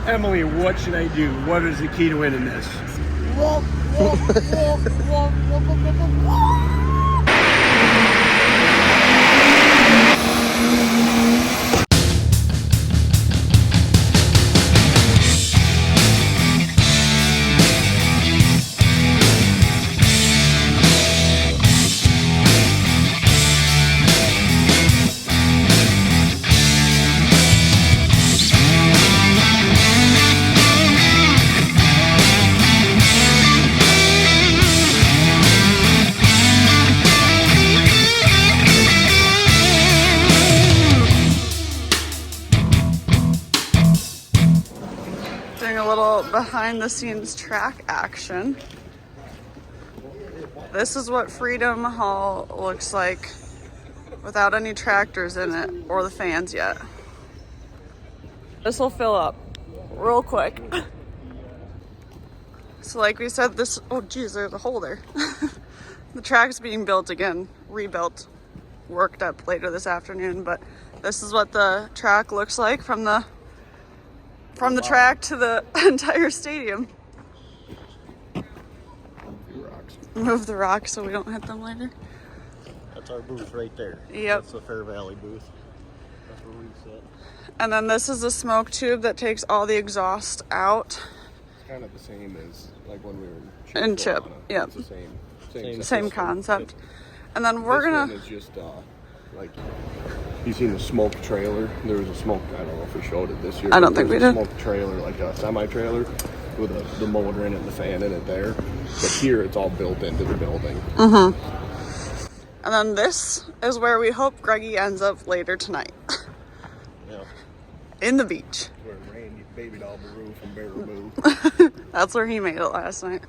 Emily, what should I do? What is the key to winning this? Doing a little behind the scenes track action. This is what Freedom Hall looks like without any tractors in it or the fans yet. This will fill up real quick. So like we said, this, oh geez, there's a hole there. The track's being built again, rebuilt, worked up later this afternoon, but this is what the track looks like from the track to the entire stadium. Move the rocks so we don't hit them later. That's our booth right there. Yep. That's the Fair Valley booth. That's where we sit. And then this is a smoke tube that takes all the exhaust out. It's kind of the same as like when we were in Chip. Yep. It's the Same concept. And then we're gonna. This one is just like you seen the smoke trailer. There was a smoke. I don't know if we showed it this year. I don't think we did. Smoke trailer, like a semi trailer, with the motor in it and the fan in it there. But here it's all built into the building. Mm-hmm. And then this is where we hope Greggy ends up later tonight. Yeah. In the beach. Where Randy baby doll Baru from Baraboo. That's where he made it last night.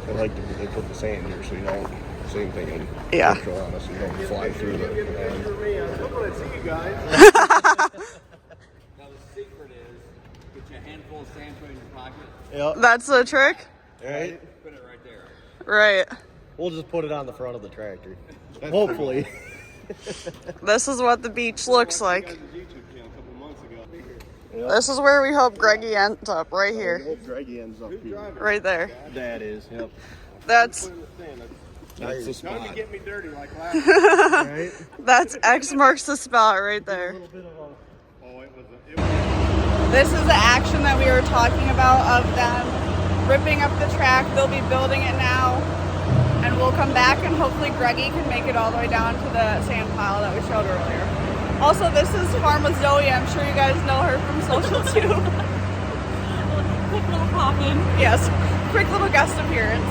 I like that they put the sand here so you don't. Same thing in yeah. Central on us and don't fly through the land. Look what I see, you guys. Now the secret is get you a handful of sand, put it in your pocket. Yep. That's the trick? Right? Put it right there. Right. We'll just put it on the front of the tractor. Hopefully. This is what the beach looks like. Yep. This is where we hope Greggy ends up, right I here. hope Greggy ends up here. Right there. That is. Yep. That's the spot. Time to get me dirty like last time. Right? that's X marks the spot right there. This is the action that we were talking about of them ripping up the track. They'll be building it now. And we'll come back and hopefully Greggy can make it all the way down to the sand pile that we showed earlier. Also, this is Farm with Zoe. I'm sure you guys know her from social too. Quick little pop-in. Yes, quick little guest appearance.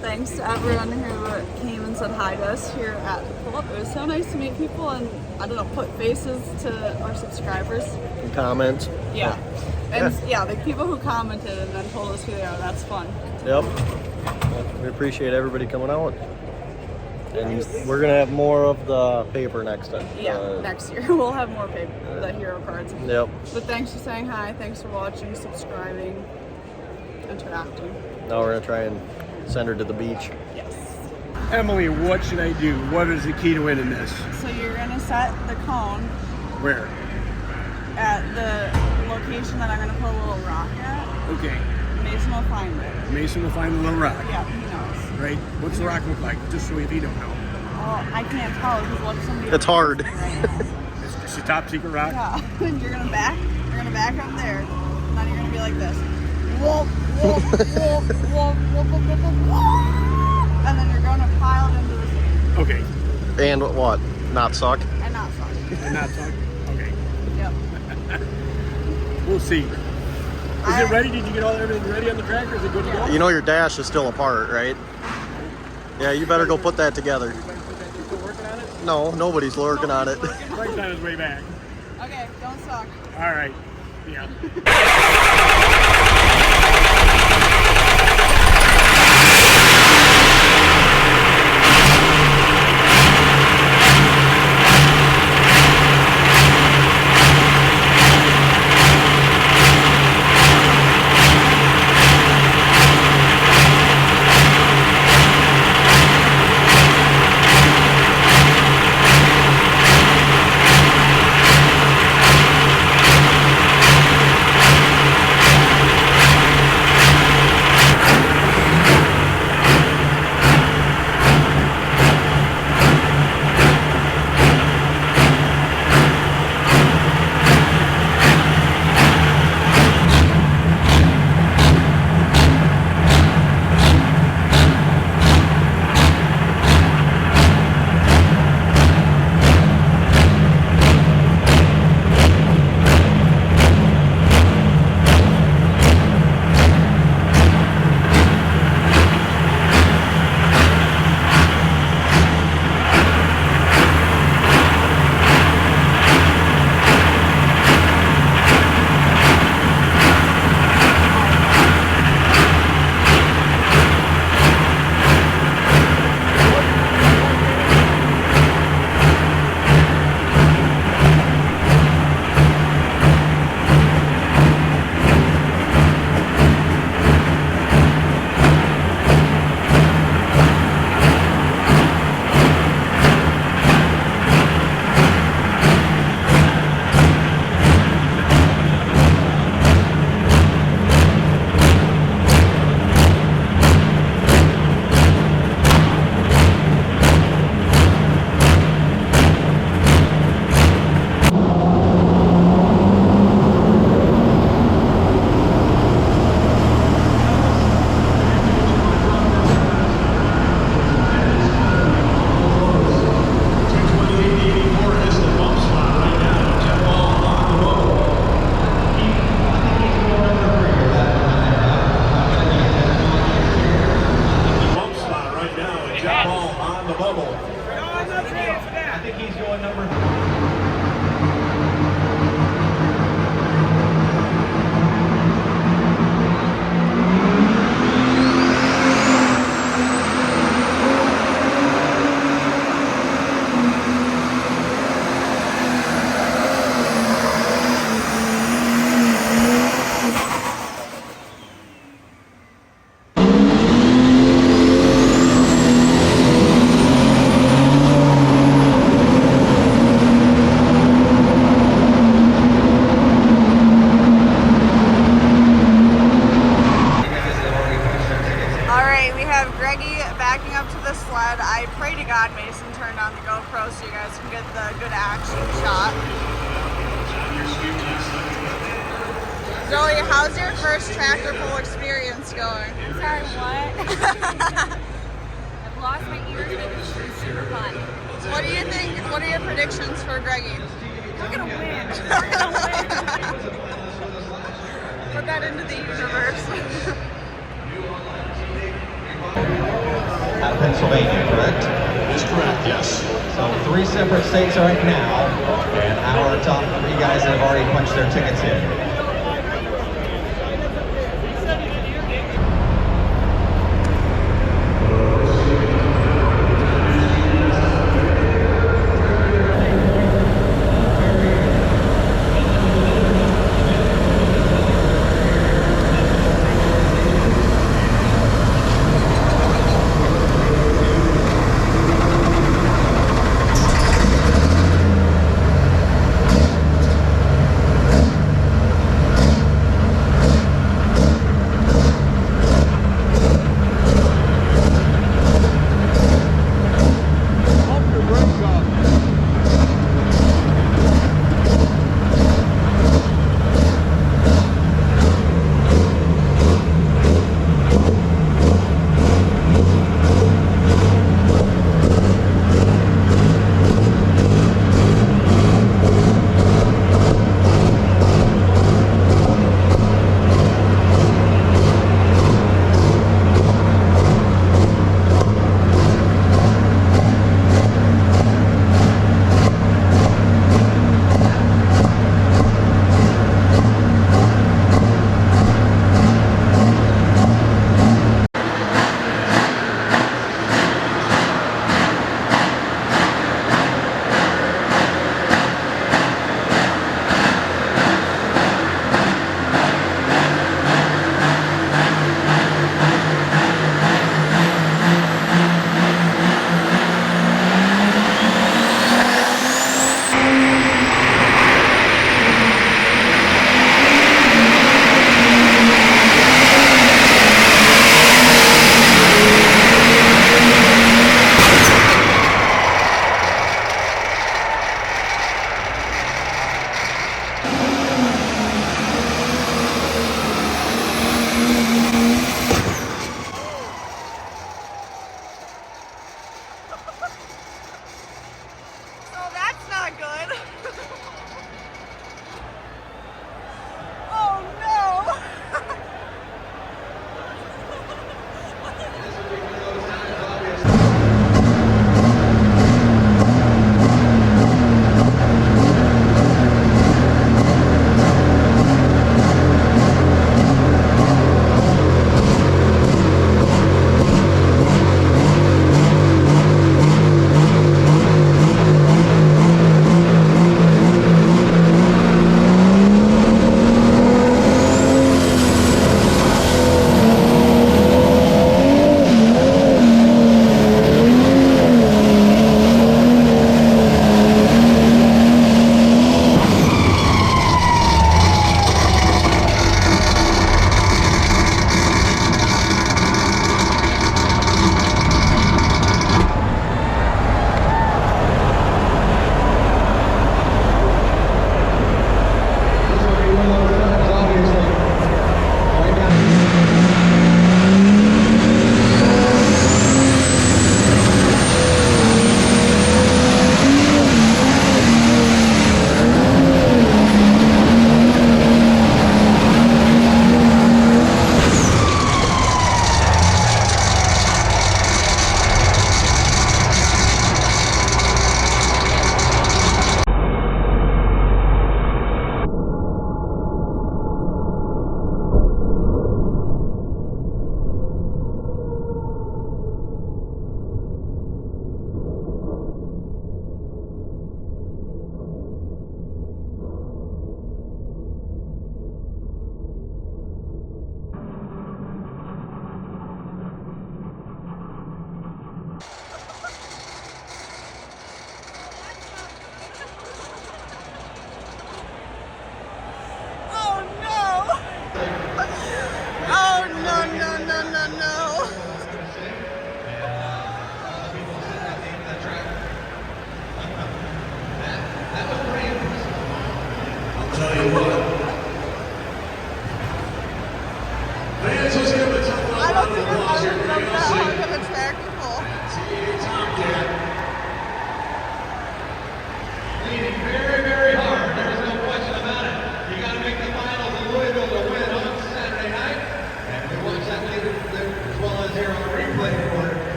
Thanks to everyone who came and said hi to us here at the pull-up. It was so nice to meet people and, I don't know, put faces to our subscribers. And comments. Yeah. And yeah, the people who commented and then told us who they are, that's fun. Yep. We appreciate everybody coming out. And we're going to have more of the paper next time. Yeah, next year we'll have more paper, the hero cards. Yep. But thanks for saying hi, thanks for watching, subscribing, interacting. Now we're going to try and send her to the beach. Yes. Emily, what should I do? What is the key to winning this? So you're gonna set the cone Where? at the location that I'm gonna put a little rock at. Okay. Mason will find it. Mason will find the little rock. Yeah, he knows. Right? What's the rock look like? Just so if you don't know. Well, I can't tell because what if somebody It's hard. right now? It's a top secret rock? Yeah. And you're gonna back up there. And then you're gonna be like this. Whoop, whoop, whoop, whoop, whoop, whoop, whoop, whoop. And then you're gonna pile it into the sand. Okay. And what? Not suck? And not suck. And not talk? Okay. Yep. We'll see. Is it ready? Did you get everything ready on the tractor? Is it good to go? You know your dash is still apart, right? Yeah, you better go put that together. You still working on it? No, nobody's working on it. Frank's on his way back. Okay, don't suck. All right. Yeah. Haley, how's your first tractor pull experience going? Sorry, what? I've lost my ears, but it's super fun. What do you think? What are your predictions for Greggy? We're gonna win. We're gonna win. Put that into the universe. Pennsylvania, correct? That's correct, yes. So 3 separate states right now, and our top 3 guys have already punched their tickets in.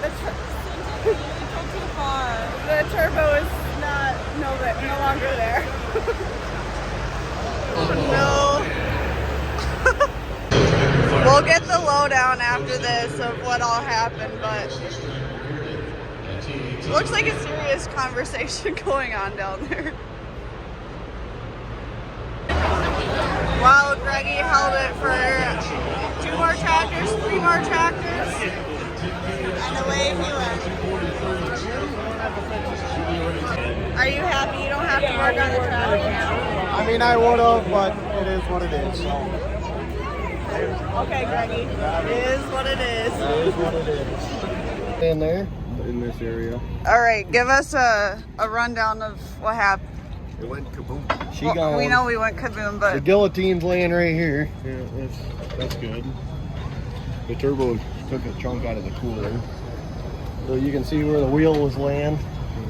Too far. The turbo is no longer there. Oh no. We'll get the lowdown after this of what all happened, but looks like a serious conversation going on down there. Wow, Greggy held it for 2 more tractors, 3 more tractors, and away he went. Are you happy you don't have to work on the tractor now? I mean, I would have, but it is what it is. So. Okay, Greggy. It is what it is. It is what it is. In there? In this area. All right, give us a rundown of what happened. It went kaboom. She Well, gone. we know we went kaboom, The but guillotine's laying right here. Yeah, that's good. The turbo took a chunk out of the cooler. So you can see where the wheel was laying.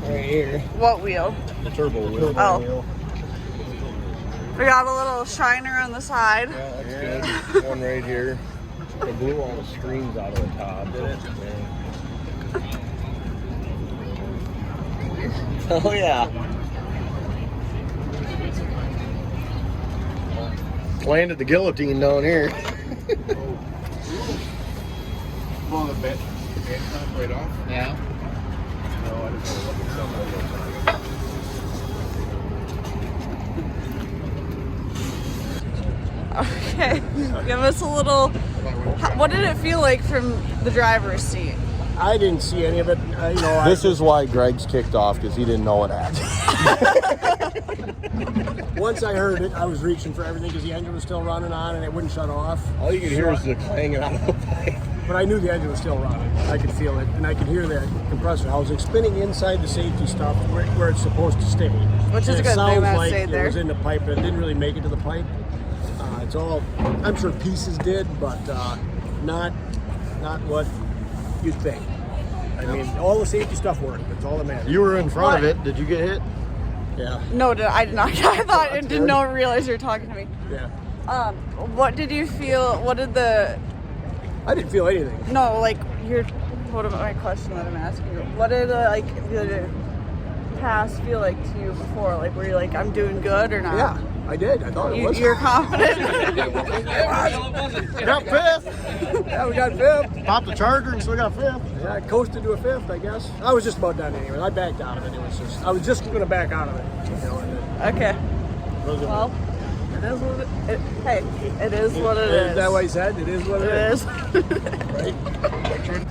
Right here. what wheel? The turbo wheel. Oh. Wheel. We got a little shiner on the side. Yeah, that's good. One right here. It blew all the screens out of the top. Did it? Yeah. Oh yeah. Landed the guillotine down here. Well, the bed top right off? Yeah. No, I just want to look at something one more time. Okay, give us a little. What did it feel like from the driver's seat? I didn't see any of it. This is why Greg's kicked off, because he didn't know what happened. Once I heard it, I was reaching for everything because the engine was still running on and it wouldn't shut off. All you could hear is the clanging out of the pipe. But I knew the engine was still running. I could feel it, and I could hear the compressor. I was spinning inside the safety stuff where it's supposed to stay. Which is a And good it thing sounds that it like stayed there. It was in the pipe, but it didn't really make it to the pipe. It's all, I'm sure pieces did, but not what you'd think. I mean, all the safety stuff worked. That's all that matters. You were in front of What? it. Did you get hit? Yeah, No, I did not. I thought I did not realize you were talking to me. yeah. What did you feel? What did the I didn't feel anything. no like your? What am my question that I'm asking you? What did the pass feel like to you before? Like, were you like, I'm doing good or not? Yeah, I did. I thought it was. You're confident. Got fifth. Yeah, we got fifth. Popped the charger and still got fifth. Yeah, I coasted to a fifth, I guess. I was just about done anyway. I backed out of it. I was just going to back out of it. And then Okay. Well, it is what it. Hey, it is what it is. Is that what he said? It is what it is. It is. Right?